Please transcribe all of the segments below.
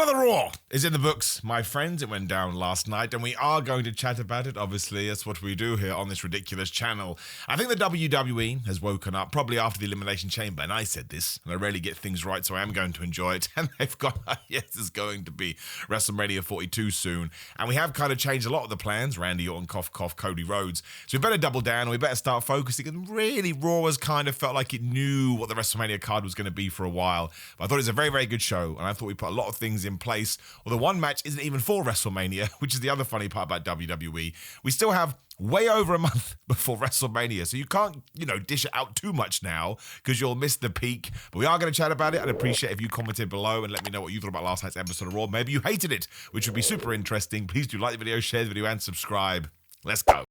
Another Raw is in the books, my friends. It went down last night, and we are going to chat about it, obviously. That's what we do here on this ridiculous channel. I think the WWE has woken up, probably after the Elimination Chamber, and I said this, and I rarely get things right, so I am going to enjoy it. And they've got, yes, there's going to be WrestleMania 42 soon, and we have kind of changed a lot of the plans. Randy Orton, cough, cough, Cody Rhodes. So we better double down, and we better start focusing. And really, Raw has kind of felt like it knew what the WrestleMania card was going to be for a while. But I thought it was a very, very good show, and I thought we put a lot of things in place. Although one match isn't even for WrestleMania, which is the other funny part about WWE. We still have way over a month before WrestleMania, so you can't, dish it out too much now because you'll miss the peak. But we are going to chat about it. I'd appreciate if you commented below and let me know what you thought about last night's episode of Raw. Maybe you hated it, which would be super interesting. Please do like the video, share the video, and subscribe. Let's go.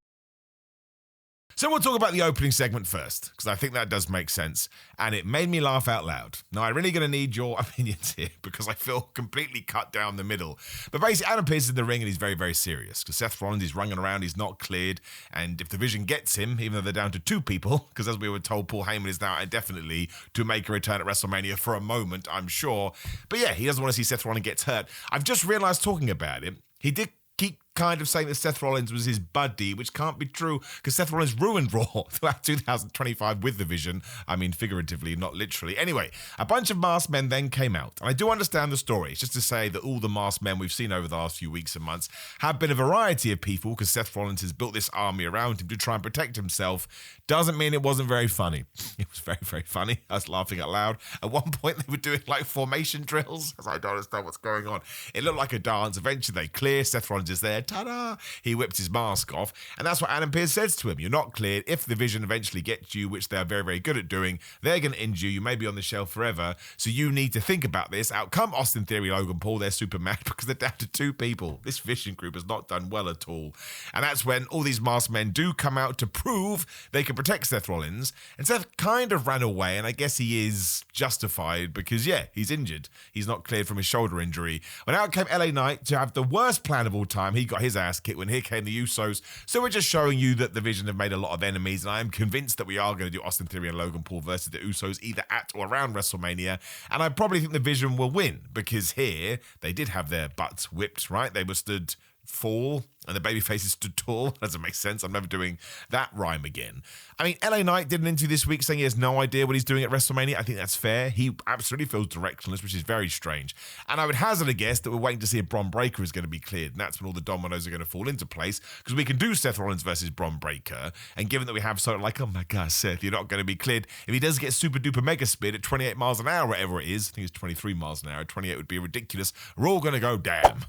So we'll talk about the opening segment first, because I think that does make sense, and it made me laugh out loud. Now, I'm really going to need your opinions here, because I feel completely cut down the middle. But basically, Adam Pearce is in the ring, and he's very, very serious, because Seth Rollins is running around, he's not cleared, and if the Vision gets him, even though they're down to 2 people, because as we were told, Paul Heyman is now indefinitely to make a return at WrestleMania for a moment, I'm sure. But yeah, he doesn't want to see Seth Rollins get hurt. I've just realized talking about it, he did keep kind of saying that Seth Rollins was his buddy, which can't be true because Seth Rollins ruined Raw throughout 2025 with the Vision. I mean, figuratively, not literally. Anyway, a bunch of masked men then came out. And I do understand the story. It's just to say that all the masked men we've seen over the last few weeks and months have been a variety of people because Seth Rollins has built this army around him to try and protect himself. Doesn't mean it wasn't very funny. It was very, very funny. I was laughing out loud. At one point, they were doing like formation drills. I was like, I don't understand what's going on. It looked like a dance. Eventually, they clear. Seth Rollins is there. Ta-da! He whipped his mask off. And that's what Adam Pearce says to him. You're not cleared. If the Vision eventually gets you, which they're very, very good at doing, they're going to injure you. You may be on the shelf forever. So you need to think about this. Out come Austin Theory, Logan Paul. They're super mad because they're down to 2 people. This Vision group has not done well at all. And that's when all these masked men do come out to prove they can protect Seth Rollins. And Seth kind of ran away. And I guess he is justified because, yeah, he's injured. He's not cleared from his shoulder injury. When out came LA Knight to have the worst plan of all time, he got his ass kicked when here came the Usos. So we're just showing you that the Vision have made a lot of enemies, and I am convinced that we are going to do Austin Theory and Logan Paul versus the Usos either at or around WrestleMania, and I probably think the Vision will win because here they did have their butts whipped, right? They were stood fall and the babyfaces stood tall. Doesn't make sense. I'm never doing that rhyme again. I mean, LA Knight did an interview this week saying he has no idea what he's doing at WrestleMania. I think that's fair. He absolutely feels directionless, which is very strange. And I would hazard a guess that we're waiting to see if Bron Breakker is going to be cleared. And that's when all the dominoes are going to fall into place because we can do Seth Rollins versus Bron Breakker. And given that we have sort of like, oh my God, Seth, you're not going to be cleared. If he does get super duper mega speed at 28 miles an hour, whatever it is, I think it's 23 miles an hour. 28 would be ridiculous. We're all going to go damn.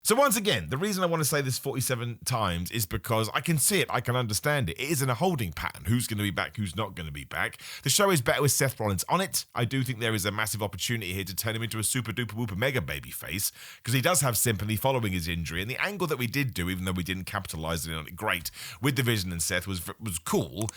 So once again, the reason I want to say this 47 times is because I can see it, I can understand it. It is in a holding pattern. Who's going to be back, who's not going to be back. The show is better with Seth Rollins on it. I do think there is a massive opportunity here to turn him into a super duper whooper mega baby face because he does have sympathy following his injury. And the angle that we did do, even though we didn't capitalize on it great, with the Vision and Seth was cool.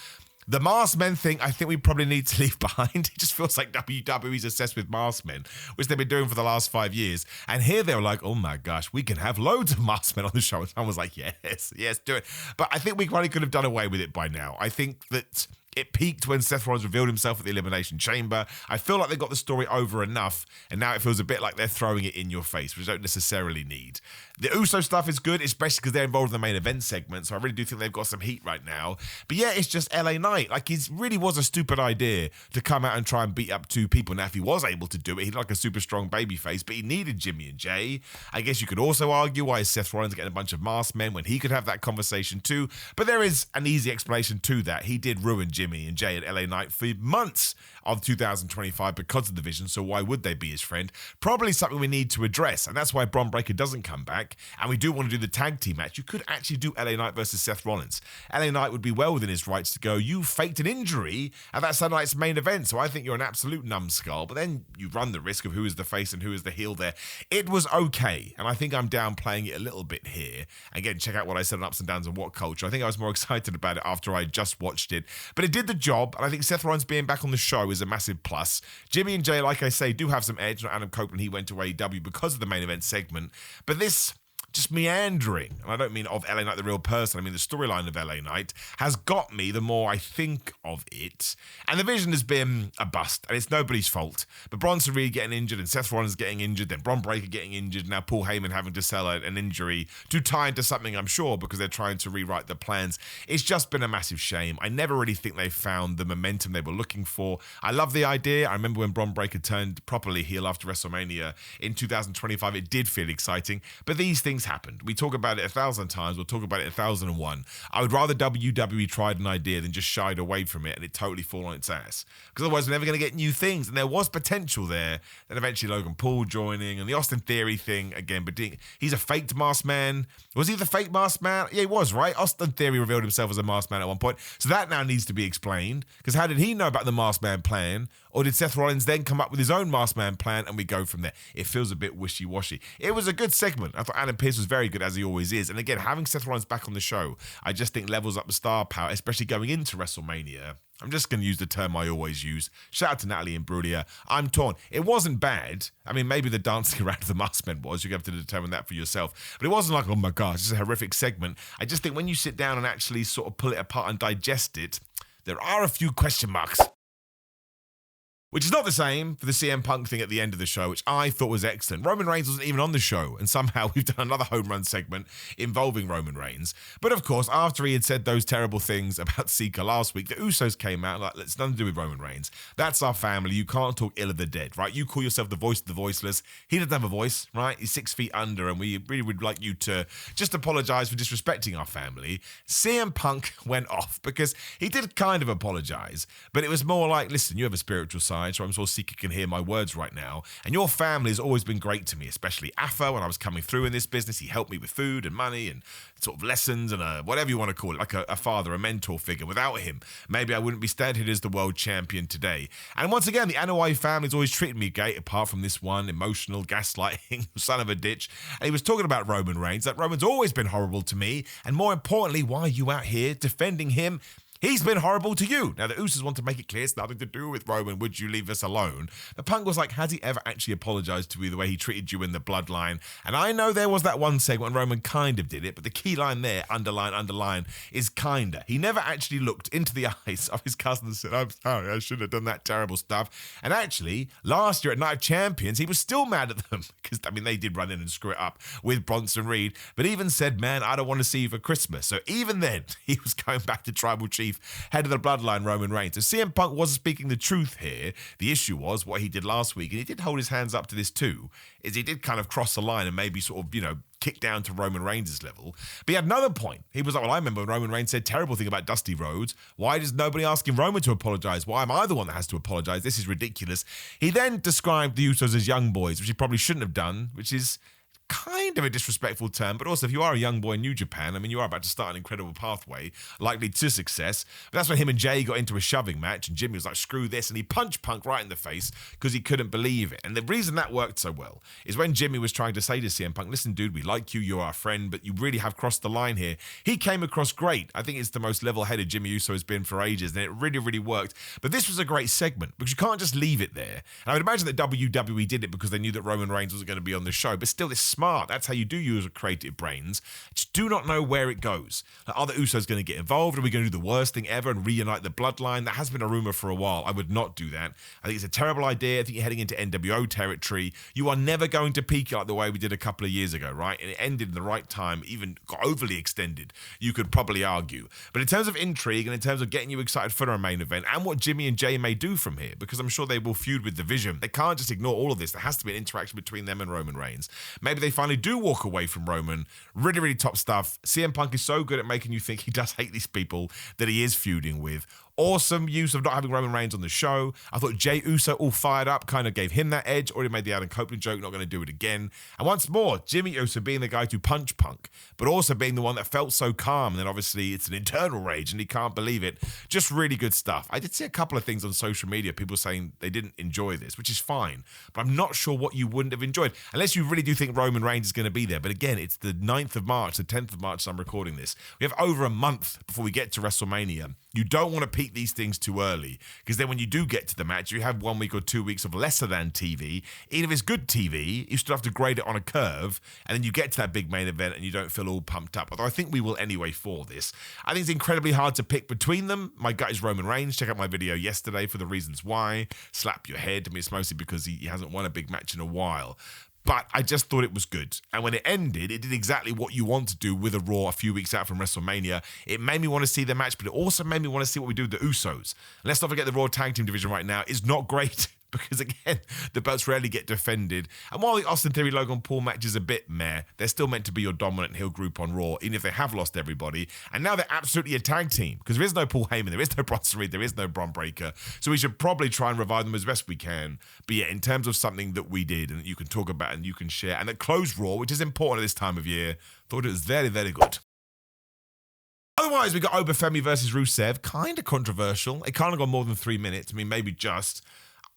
The masked men thing, I think we probably need to leave behind. It just feels like WWE's obsessed with masked men, which they've been doing for the last 5 years. And here they were like, oh my gosh, we can have loads of masked men on the show. And someone was like, yes, do it. But I think we probably could have done away with it by now. I think that it peaked when Seth Rollins revealed himself at the Elimination Chamber. I feel like they got the story over enough, and now it feels a bit like they're throwing it in your face, which I don't necessarily need. The Uso stuff is good, especially because they're involved in the main event segment, so I really do think they've got some heat right now. But yeah, it's just LA Knight. Like, it really was a stupid idea to come out and try and beat up 2 people. Now, if he was able to do it, he'd like a super strong babyface, but he needed Jimmy and Jay. I guess you could also argue why is Seth Rollins getting a bunch of masked men when he could have that conversation too, but there is an easy explanation to that. He did ruin Jimmy and Jay at LA Knight for months of 2025 because of the Vision, so why would they be his friend? Probably something we need to address, and that's why Bron Breakker doesn't come back, and we do want to do the tag team match. You could actually do LA Knight versus Seth Rollins. LA Knight would be well within his rights to go, you faked an injury at that Sunday night's main event, so I think you're an absolute numbskull, but then you run the risk of who is the face and who is the heel there. It was okay, and I think I'm downplaying it a little bit here. Again, check out what I said on Ups and Downs and What Culture. I think I was more excited about it after I just watched it, but it did the job, and I think Seth Rollins being back on the show is a massive plus. Jimmy and Jay, like I say, do have some edge. Not Adam Copeland, he went to AEW because of the main event segment, but this just meandering, and I don't mean of LA Knight the real person, I mean the storyline of LA Knight, has got me the more I think of it. And the vision has been a bust, and it's nobody's fault. But Bronson Reed getting injured, and Seth Rollins getting injured, then Bron Breakker getting injured, now Paul Heyman having to sell an injury to tie into something, I'm sure, because they're trying to rewrite the plans. It's just been a massive shame. I never really think they found the momentum they were looking for. I love the idea. I remember when Bron Breakker turned properly heel after WrestleMania in 2025, it did feel exciting, but these things happened. We talk about it 1,000 times. We'll talk about it 1,001. I would rather WWE tried an idea than just shied away from it and it totally fall on its ass. Because otherwise we're never going to get new things. And there was potential there. Then eventually Logan Paul joining and the Austin Theory thing again. But he's a faked masked man. Was he the fake masked man? Yeah, he was, right? Austin Theory revealed himself as a masked man at one point. So that now needs to be explained. Because how did he know about the masked man plan? Or did Seth Rollins then come up with his own masked man plan and we go from there? It feels a bit wishy-washy. It was a good segment. I thought Adam Pearce was very good, as he always is. And again, having Seth Rollins back on the show, I just think levels up the star power, especially going into WrestleMania. I'm just going to use the term I always use. Shout out to Natalie Imbruglia. I'm torn. It wasn't bad. I mean, maybe the dancing around the masked men was. You have to determine that for yourself. But it wasn't like, oh my gosh, this is a horrific segment. I just think when you sit down and actually sort of pull it apart and digest it, there are a few question marks. Which is not the same for the CM Punk thing at the end of the show, which I thought was excellent. Roman Reigns wasn't even on the show, and somehow we've done another home run segment involving Roman Reigns. But of course, after he had said those terrible things about Sika last week, the Usos came out like, it's nothing to do with Roman Reigns. That's our family. You can't talk ill of the dead, right? You call yourself the voice of the voiceless. He doesn't have a voice, right? He's 6 feet under, and we really would like you to just apologize for disrespecting our family. CM Punk went off because he did kind of apologize, but it was more like, listen, you have a spiritual side, so I'm sure Sika can hear my words right now. And your family has always been great to me, especially Afa when I was coming through in this business. He helped me with food and money and sort of lessons and whatever you want to call it, like a father, a mentor figure. Without him, maybe I wouldn't be standing here as the world champion today. And once again, the Anoa'i family's always treated me great, apart from this one emotional gaslighting son of a ditch. And he was talking about Roman Reigns, that Roman's always been horrible to me. And more importantly, why are you out here defending him? He's been horrible to you. Now, the Usos want to make it clear it's nothing to do with Roman. Would you leave us alone? But Punk was like, has he ever actually apologized to you the way he treated you in the bloodline? And I know there was that one segment when Roman kind of did it, but the key line there, underline, is kinda. He never actually looked into the eyes of his cousin and said, I'm sorry, I shouldn't have done that terrible stuff. And actually, last year at Night of Champions, he was still mad at them because, I mean, they did run in and screw it up with Bronson Reed, but even said, man, I don't want to see you for Christmas. So even then, he was going back to Tribal Chief, head of the bloodline, Roman Reigns. So CM Punk wasn't speaking the truth here. The issue was what he did last week, and he did hold his hands up to this too, is he did kind of cross the line and maybe sort of, kick down to Roman Reigns' level. But he had another point. He was like, well, I remember when Roman Reigns said terrible thing about Dusty Rhodes. Why does nobody asking Roman to apologize? Why am I the one that has to apologize? This is ridiculous. He then described the Usos as young boys, which he probably shouldn't have done, which is kind of a disrespectful term, but also if you are a young boy in New Japan, I mean, you are about to start an incredible pathway, likely to success. But that's when him and Jay got into a shoving match, and Jimmy was like, screw this, and he punched Punk right in the face because he couldn't believe it. And the reason that worked so well is when Jimmy was trying to say to CM Punk, listen, dude, we like you, you're our friend, but you really have crossed the line here. He came across great. I think it's the most level-headed Jimmy Uso has been for ages, and it really, really worked. But this was a great segment because you can't just leave it there. And I would imagine that WWE did it because they knew that Roman Reigns wasn't going to be on the show, but still, it's smart. That's how you do use creative brains. Just do not know where it goes. Like, are the Usos going to get involved? Are we going to do the worst thing ever and reunite the bloodline? That has been a rumor for a while. I would not do that. I think it's a terrible idea. I think you're heading into NWO territory. You are never going to peak like the way we did a couple of years ago, right? And it ended in the right time, even got overly extended, you could probably argue. But in terms of intrigue and in terms of getting you excited for a main event and what Jimmy and Jay may do from here, because I'm sure they will feud with the Vision. They can't just ignore all of this. There has to be an interaction between them and Roman Reigns. Maybe they finally do walk away from Roman. Really, really top stuff. CM Punk is so good at making you think he does hate these people that he is feuding with. Awesome use of not having Roman Reigns on the show. I thought Jey Uso all fired up kind of gave him that edge. Already made the Adam Copeland joke, not going to do it again. And once more, Jimmy Uso being the guy to punch Punk, but also being the one that felt so calm. And then obviously it's an internal rage and he can't believe it. Just really good stuff. I did see a couple of things on social media, people saying they didn't enjoy this, which is fine. But I'm not sure what you wouldn't have enjoyed, unless you really do think Roman Reigns is going to be there. But again, it's the 9th of March, the 10th of March, so I'm recording this. We have over a month before we get to WrestleMania. You don't want to peak peak these things too early, because then when you do get to the match, you have 1 week or 2 weeks of lesser than TV. Even if it's good TV, you still have to grade it on a curve, and then you get to that big main event and you don't feel all pumped up. Although I think we will anyway for this. I think it's incredibly hard to pick between them. My gut is Roman Reigns. Check out my video yesterday for the reasons why. Slap your head. I mean, it's mostly because he hasn't won a big match in a while. But I just thought it was good. And when it ended, it did exactly what you want to do with a Raw a few weeks out from WrestleMania. It made me want to see the match, but it also made me want to see what we do with the Usos. And let's not forget the Raw Tag Team division right now is not great. Because, again, the belts rarely get defended. And while the Austin Theory Logan Paul match is a bit meh, they're still meant to be your dominant heel group on Raw, even if they have lost everybody. And now they're absolutely a tag team. Because there is no Paul Heyman, there is no Bronson Reed, there is no Bron Breakker. So we should probably try and revive them as best we can. But yeah, in terms of something that we did and that you can talk about and you can share, and that closed Raw, which is important at this time of year, thought it was very, very good. Otherwise, we got Obafemi versus Rusev. Kind of controversial. It can't have gone more than 3 minutes. I mean, maybe just.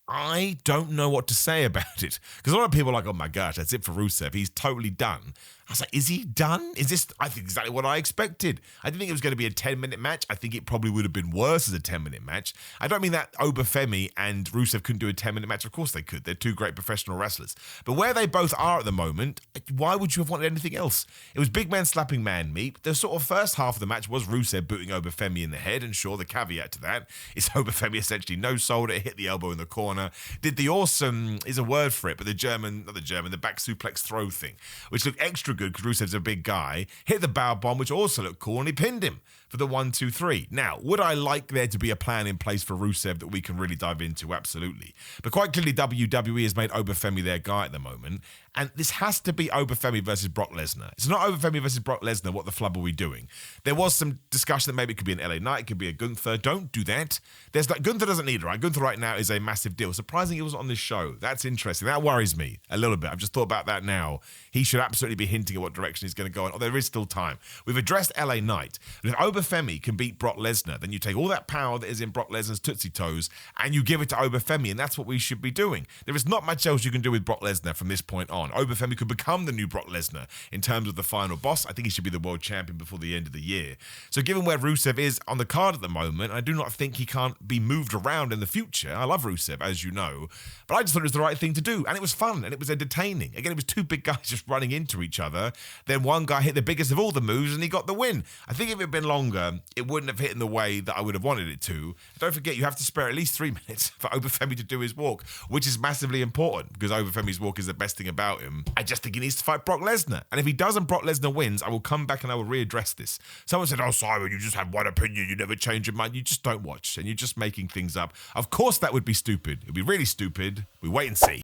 I don't know what to say about it. Because a lot of people are like, oh my gosh, that's it for Rusev. He's totally done. I was like, is he done? Is this, I think, exactly what I expected. I didn't think it was going to be a 10-minute match. I think it probably would have been worse as a 10-minute match. I don't mean that Obafemi and Rusev couldn't do a 10-minute match. Of course they could. They're two great professional wrestlers. But where they both are at the moment, why would you have wanted anything else? It was big man slapping man meat. The sort of first half of the match was Rusev booting Obafemi in the head. And sure, the caveat to that is Obafemi essentially no-sold it, hit the elbow in the corner, did the awesome, is a word for it, but the back suplex throw thing, which looked extra good because Rusev's a big guy, hit the bow bomb, which also looked cool, and he pinned him for the 1, 2, 3. Now, would I like there to be a plan in place for Rusev that we can really dive into? Absolutely. But quite clearly, WWE has made Obafemi their guy at the moment, and this has to be Obafemi versus Brock Lesnar. It's not Obafemi versus Brock Lesnar. What the flub are we doing? There was some discussion that maybe it could be an LA Knight, it could be a Gunther. Don't do that. Gunther doesn't need it, right? Gunther right now is a massive deal. Surprisingly, he wasn't on this show. That's interesting. That worries me a little bit. I've just thought about that now. He should absolutely be hinting at what direction he's going to go in. Oh, there is still time. We've addressed LA Knight. But if Obafemi can beat Brock Lesnar, then you take all that power that is in Brock Lesnar's Tootsie Toes and you give it to Obafemi, and that's what we should be doing. There is not much else you can do with Brock Lesnar from this point on. Obafemi could become the new Brock Lesnar in terms of the final boss. I think he should be the world champion before the end of the year. So given where Rusev is on the card at the moment, I do not think he can't be moved around in the future. I love Rusev, as you know, but I just thought it was the right thing to do, and it was fun, and it was entertaining. Again, it was two big guys just running into each other. Then one guy hit the biggest of all the moves, and he got the win. I think if it had been longer, it wouldn't have hit in the way that I would have wanted it to. Don't forget, you have to spare at least 3 minutes for Obafemi to do his walk, which is massively important, because Obafemi's walk is the best thing about him. I just think he needs to fight Brock Lesnar. And if he doesn't, Brock Lesnar wins, I will come back and I will readdress this. Someone said, oh, Simon, you just have one opinion, you never change your mind. You just don't watch, and you're just making things up. Of course that would be stupid. It would be really stupid. We wait and see.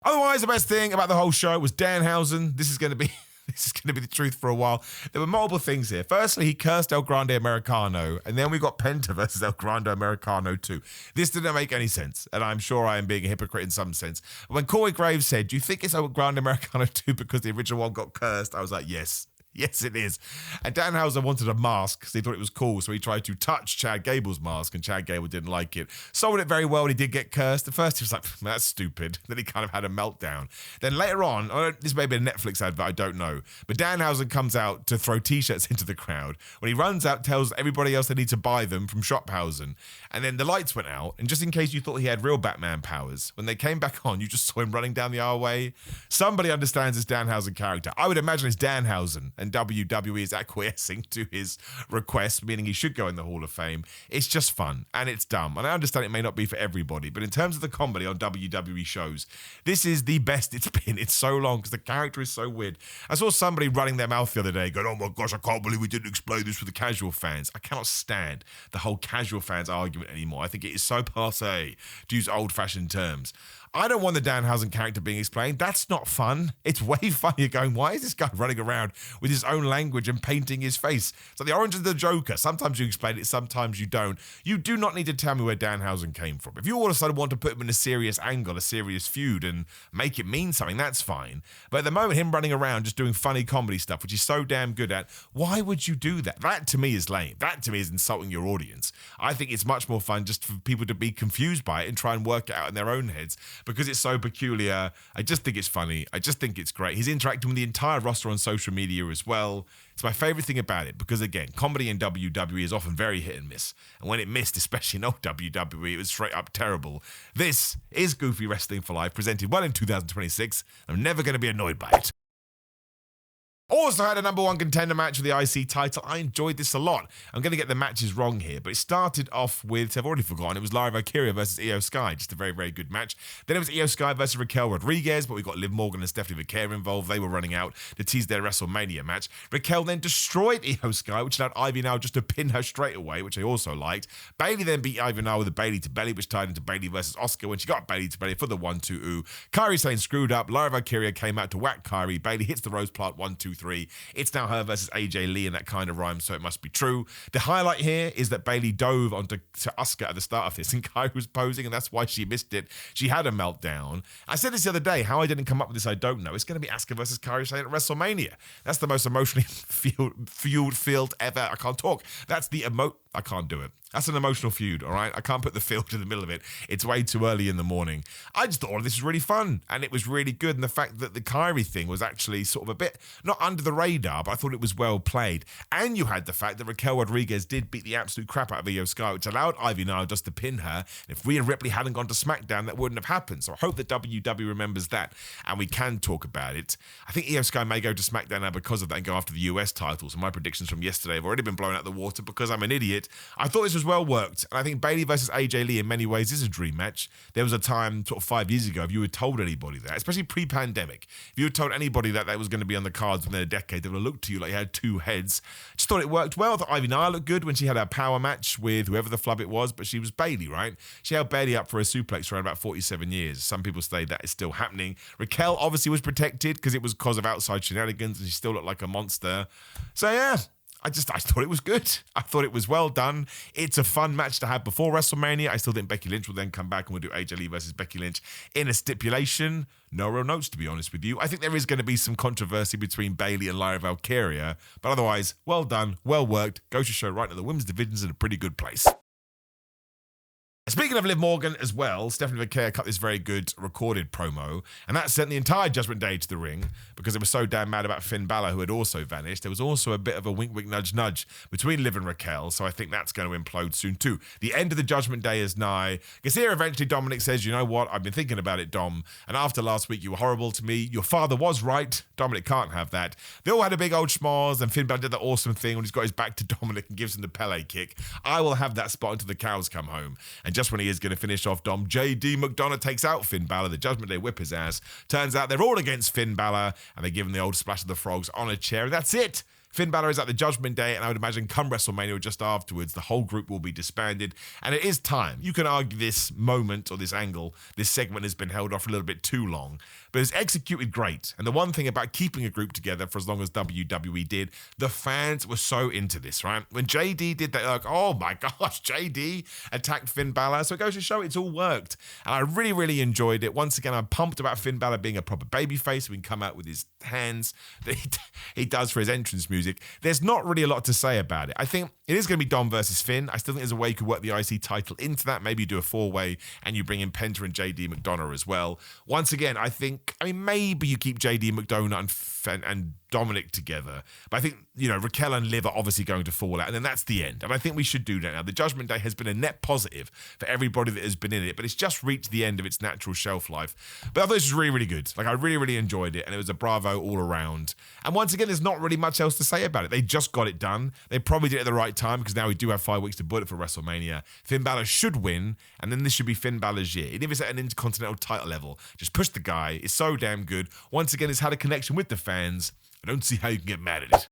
Otherwise, the best thing about the whole show was Danhausen. This is going to be the truth for a while. There were multiple things here. Firstly, he cursed El Grande Americano, and then we got Penta versus El Grande Americano 2. This didn't make any sense, and I'm sure I am being a hypocrite in some sense. When Corey Graves said, do you think it's El Grande Americano 2 because the original one got cursed? I was like, yes. Yes, it is. And Danhausen wanted a mask because he thought it was cool, so he tried to touch Chad Gable's mask, and Chad Gable didn't like it. Sold it very well, and he did get cursed. At first, he was like, that's stupid. Then he kind of had a meltdown. Then later on, this may be a Netflix advert, I don't know, but Danhausen comes out to throw T-shirts into the crowd. When he runs out, tells everybody else they need to buy them from Shophausen. And then the lights went out, and just in case you thought he had real Batman powers, when they came back on, you just saw him running down the aisleway. Somebody understands this Danhausen character. I would imagine it's Danhausen, and WWE is acquiescing to his request, meaning he should go in the Hall of Fame. It's just fun, and it's dumb. And I understand it may not be for everybody, but in terms of the comedy on WWE shows, this is the best it's been in so long because the character is so weird. I saw somebody running their mouth the other day going, oh my gosh, I can't believe we didn't explain this for the casual fans. I cannot stand the whole casual fans argument anymore. I think it is so passé to use old-fashioned terms. I don't want the Danhausen character being explained. That's not fun. It's way funnier going, why is this guy running around with his own language and painting his face? So the orange is the Joker. Sometimes you explain it, sometimes you don't. You do not need to tell me where Danhausen came from. If you all of a sudden want to put him in a serious angle, a serious feud, and make it mean something, that's fine. But at the moment, him running around just doing funny comedy stuff, which he's so damn good at, why would you do that? That to me is lame. That to me is insulting your audience. I think it's much more fun just for people to be confused by it and try and work it out in their own heads. because it's so peculiar. I just think it's funny. I just think it's great. He's interacting with the entire roster on social media as well. It's my favorite thing about it because, again, comedy in WWE is often very hit and miss. And when it missed, especially in old WWE, it was straight up terrible. This is Goofy Wrestling for Life, presented well in 2026. I'm never going to be annoyed by it. Also had a number one contender match for the IC title. I enjoyed this a lot. I'm going to get the matches wrong here, but it started off with, I've already forgotten, it was Lara Valkyria versus Io Sky. Just a very, very good match. Then it was Io Sky versus Raquel Rodriguez, but we got Liv Morgan and Stephanie Vaquer involved. They were running out to tease their WrestleMania match. Raquel then destroyed Io Sky, which allowed Ivy Now just to pin her straight away, which I also liked. Bayley then beat Ivy Now with a Bayley to belly, which tied into Bayley versus Asuka when she got Bayley to belly for the 1-2-oo. Kairi Sane screwed up. Lara Valkyria came out to whack Kairi. Bayley hits the Rose Plant 1-2-3. It's now her versus AJ Lee, and that kind of rhymes, so it must be true. The highlight here is that Bayley dove onto Asuka at the start of this, and Kairi was posing, and that's why she missed it. She had a meltdown. I said this the other day. How I didn't come up with this, I don't know. It's going to be Asuka versus Kairi Sane at WrestleMania. That's the most emotionally fueled field ever. I can't talk. That's the I can't do it. That's an emotional feud, all right? I can't put the field in the middle of it. It's way too early in the morning. I just thought, oh, this was really fun, and it was really good. And the fact that the Kairi thing was actually sort of a bit, not under the radar, but I thought it was well played. And you had the fact that Raquel Rodriguez did beat the absolute crap out of Io Sky, which allowed Ivy Nile just to pin her. And if Rhea Ripley hadn't gone to SmackDown, that wouldn't have happened. So I hope that WWE remembers that, and we can talk about it. I think Io Sky may go to SmackDown now because of that and go after the US title. So my predictions from yesterday have already been blown out the water because I'm an idiot. I thought this was well worked, and I think Bayley versus AJ Lee in many ways is a dream match. There was a time sort of 5 years ago, if you had told anybody that, especially pre-pandemic, if you had told anybody that that was going to be on the cards within a decade, they would have looked to you like you had two heads. Just thought it worked well. I thought Ivy Nile looked good when she had her power match with whoever the flub it was, but she was Bayley, right? She held Bayley up for a suplex for around about 47 years. Some people say that is still happening. Raquel obviously was protected because it was because of outside shenanigans, and she still looked like a monster. So yeah, I thought it was good. I thought it was well done. It's a fun match to have before WrestleMania. I still think Becky Lynch will then come back and we'll do AJ Lee versus Becky Lynch in a stipulation. No real notes, to be honest with you. I think there is going to be some controversy between Bayley and Lyra Valkyria, but otherwise, well done, well worked. Goes to show right now the women's division's in a pretty good place. Speaking of Liv Morgan as well, Stephanie Vaquer cut this very good recorded promo, and that sent the entire Judgment Day to the ring because they were so damn mad about Finn Balor, who had also vanished. There was also a bit of a wink, wink, nudge, nudge between Liv and Raquel, so I think that's going to implode soon too. The end of the Judgment Day is nigh. Because here eventually Dominic says, you know what, I've been thinking about it, Dom, and after last week you were horrible to me. Your father was right. Dominic can't have that. They all had a big old schmoz, and Finn Balor did that awesome thing when he's got his back to Dominic and gives him the Pele kick. I will have that spot until the cows come home. And just when he is going to finish off Dom, JD McDonough takes out Finn Balor. The Judgment Day whip his ass. Turns out they're all against Finn Balor, and they give him the old splash of the frogs on a chair, and that's it. Finn Balor is at the Judgment Day, and I would imagine come WrestleMania or just afterwards, the whole group will be disbanded, and it is time. You can argue this moment or this angle, this segment has been held off a little bit too long, but it's executed great. And the one thing about keeping a group together for as long as WWE did, the fans were so into this, right? When JD did that, like, oh my gosh, JD attacked Finn Balor. So it goes to show it's all worked. And I really, really enjoyed it. Once again, I'm pumped about Finn Balor being a proper babyface. We can come out with his hands that he does for his entrance music. There's not really a lot to say about it. I think it is going to be Dom versus Finn. I still think there's a way you could work the IC title into that. Maybe you do a four-way and you bring in Penta and JD McDonough as well. Once again, maybe you keep JD McDonough and Dominic together. But I think, Raquel and Liv are obviously going to fall out, and then that's the end. And I think we should do that now. The Judgment Day has been a net positive for everybody that has been in it, but it's just reached the end of its natural shelf life. But I thought this was really, really good. Like, I really, really enjoyed it, and it was a bravo all around. And once again, there's not really much else to say about it. They just got it done. They probably did it at the right time, because now we do have 5 weeks to book it for WrestleMania. Finn Balor should win, and then this should be Finn Balor's year. Even if it's at an Intercontinental title level, just push the guy. It's so damn good. Once again, it's had a connection with the fans. I don't see how you can get mad at it.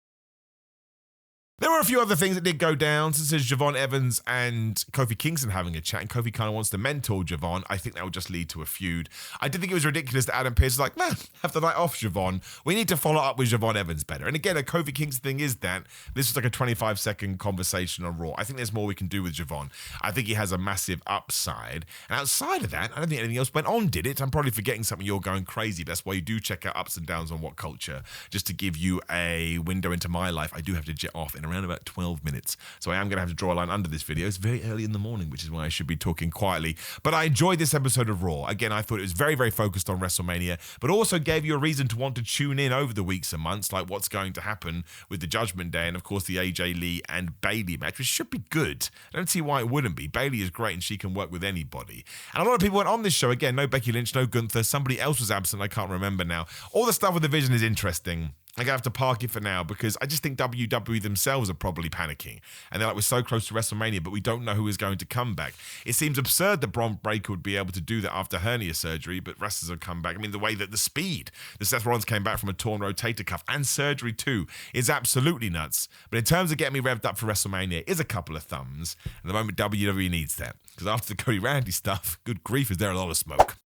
There were a few other things that did go down, such as Javon Evans and Kofi Kingston having a chat, and Kofi kind of wants to mentor Javon. I think that would just lead to a feud. I did think it was ridiculous that Adam Pearce was like, man, have the night off, Javon. We need to follow up with Javon Evans better. And again, a Kofi Kingston thing is that this was like a 25-second conversation on Raw. I think there's more we can do with Javon. I think he has a massive upside. And outside of that, I don't think anything else went on, did it? I'm probably forgetting something. You're going crazy. That's why you do check out Ups and Downs on What Culture, just to give you a window into my life. I do have to jet off in around around about 12 minutes. So I am going to have to draw a line under this video. It's very early in the morning, which is why I should be talking quietly. But I enjoyed this episode of Raw. Again, I thought it was very, very focused on WrestleMania, but also gave you a reason to want to tune in over the weeks and months, like what's going to happen with the Judgment Day and, of course, the AJ Lee and Bayley match, which should be good. I don't see why it wouldn't be. Bayley is great and she can work with anybody. And a lot of people went on this show. Again, no Becky Lynch, no Gunther. Somebody else was absent. I can't remember now. All the stuff with the Vision is interesting. I'm going to have to park it for now because I just think WWE themselves are probably panicking. And they're like, we're so close to WrestleMania, but we don't know who is going to come back. It seems absurd that Bron Breakker would be able to do that after hernia surgery, but wrestlers have come back. I mean, the way that the speed that Seth Rollins came back from a torn rotator cuff and surgery too is absolutely nuts. But in terms of getting me revved up for WrestleMania, is a couple of thumbs. At the moment, WWE needs that. Because after the Cody Randy stuff, good grief, is there a lot of smoke.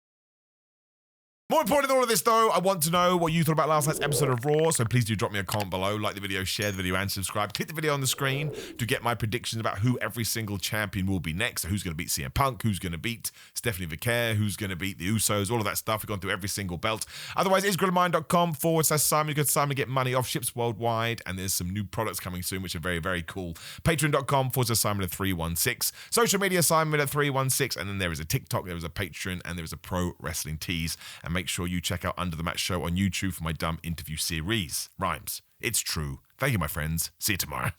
More important than all of this, though, I want to know what you thought about last night's episode of Raw, so please do drop me a comment below, like the video, share the video, and subscribe. Click the video on the screen to get my predictions about who every single champion will be next, so who's going to beat CM Punk, who's going to beat Stephanie Vicaire, who's going to beat the Usos, all of that stuff. We've gone through every single belt. Otherwise, isgrillandmine.com/Simon. You can Simon to get money off ships worldwide, and there's some new products coming soon, which are very, very cool. Patreon.com/Simon316. Social media, Simon316, and then there is a TikTok, there is a Patreon, and there is a Pro Wrestling Tees. And make sure you check out Under the Match Show on YouTube for my dumb interview series. Rhymes. It's true. Thank you, my friends. See you tomorrow.